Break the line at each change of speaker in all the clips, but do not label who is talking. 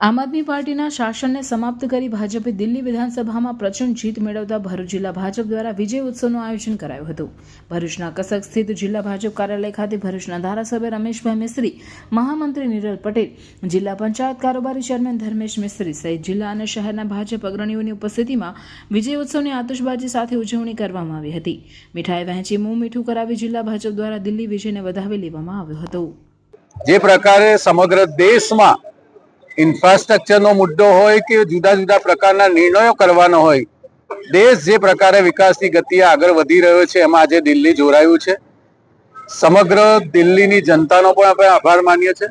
આમ આદમી પાર્ટીના શાસનને સમાપ્ત કરી ભાજપે દિલ્હી વિધાનસભામાં પ્રચંડ જીત મેળવતા ભરૂચ જિલ્લા ભાજપ દ્વારા વિજય ઉત્સવનું આયોજન કરાયું હતું. ભરૂચના કસક સ્થિત જિલ્લા ભાજપ કાર્યાલય ખાતે ભરૂચના ધારાસભ્ય રમેશભાઈ મિસ્ત્રી, મહામંત્રી નિરલ પટેલ, જિલ્લા પંચાયત કારોબારી ચેરમેન ધર્મેશ મિસ્ત્રી સહિત જિલ્લા અને શહેરના ભાજપ અગ્રણીઓની ઉપસ્થિતિમાં વિજય ઉત્સવની આતશબાજી સાથે ઉજવણી કરવામાં આવી હતી. મીઠાઈ વહેંચી મું મીઠું કરાવી જિલ્લા ભાજપ દ્વારા દિલ્હી વિજયને વધાવી લેવામાં આવ્યો હતો.
જે પ્રકારે સમગ્ર દેશમાં ઇન્ફ્રાસ્ટ્રક્ચરનો મુદ્દો હોય કે જુદા જુદા પ્રકારના નિર્ણયો કરવાનો હોય, દેશ જે પ્રકારે વિકાસની ગતિએ આગળ વધી રહ્યો છે એમાં આજે દિલ્હી જોડાયું છે. સમગ્ર દિલ્હીની જનતાનો પણ આપણે આભાર માનીએ છીએ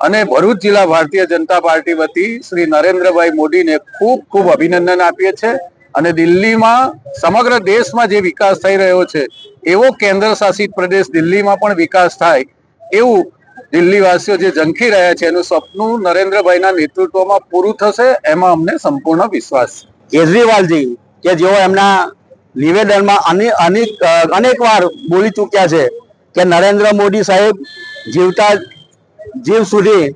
અને ભરૂચ જિલ્લા ભારતીય જનતા પાર્ટી વતી શ્રી નરેન્દ્રભાઈ મોદીને ખૂબ ખૂબ અભિનંદન આપીએ છીએ અને દિલ્હીમાં સમગ્ર દેશમાં જે વિકાસ થઈ રહ્યો છે એવો કેન્દ્ર શાસિત પ્રદેશ દિલ્હીમાં પણ વિકાસ થાય એવું દિલ્હીવાસીઓ જે ઝંખી રહ્યા છે એનું સપનું નરેન્દ્રભાઈના નેતૃત્વમાં પૂરું થશે એમાં અમને સંપૂર્ણ વિશ્વાસ છે.
કેજરીવાલજી કે જેઓ એમના નિવેદનમાં અનેક વાર બોલી ચૂક્યા છે કે નરેન્દ્ર મોદી સાહેબ જીવતા જીવ સુધી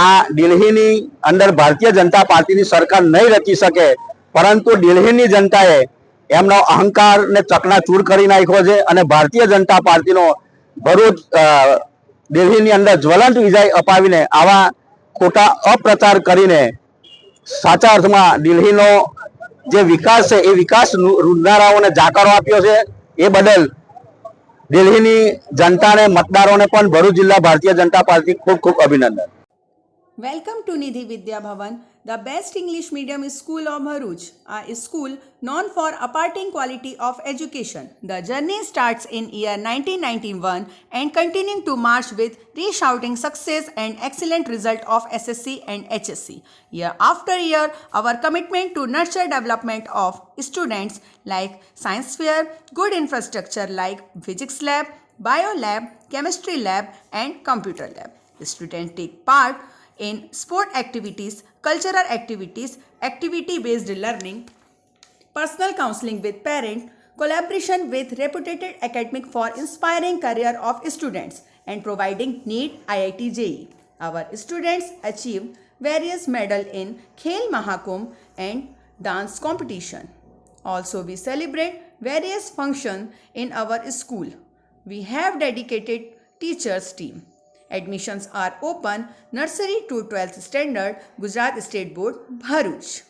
આ દિલ્હીની અંદર ભારતીય જનતા પાર્ટીની સરકાર નહીં રચી શકે, પરંતુ દિલ્હીની જનતાએ એમનો અહંકારને ચકનાચૂર કરી નાખ્યો છે અને ભારતીય જનતા પાર્ટીનો ભરૂચ દિલ્હીની અંદર જ્વલંત વિજય અપાવીને આવા ખોટા અપ્રચાર કરીને સાચા અર્થમાં દિલ્હીનો જે વિકાસ છે એ વિકાસ રૂંધારાઓને જાકારો આપ્યો છે. એ બદલ દિલ્હીની જનતાને, મતદારોને પણ ભરૂચ જિલ્લા ભારતીય જનતા પાર્ટી ખૂબ ખૂબ અભિનંદન.
Welcome to Nidhi Vidya Bhavan, the best English medium school of Bharuch, a school known for imparting quality of education. The journey starts in year 1991 and continuing to march with resounding success and excellent result of SSC and HSC. Year after year, our commitment to nurture development of students like science fair, good infrastructure like physics lab, bio lab, chemistry lab and computer lab. Students take part in sport activities, cultural activities, activity-based learning, personal counseling with parents, collaboration with reputed academic for inspiring career of students and providing NEET IIT JEE. Our students achieve various medals in Khel Mahakumbh and dance competition. Also, we celebrate various functions in our school. We have dedicated teachers team. Admissions are open nursery to 12th standard, Gujarat State Board, Bharuch.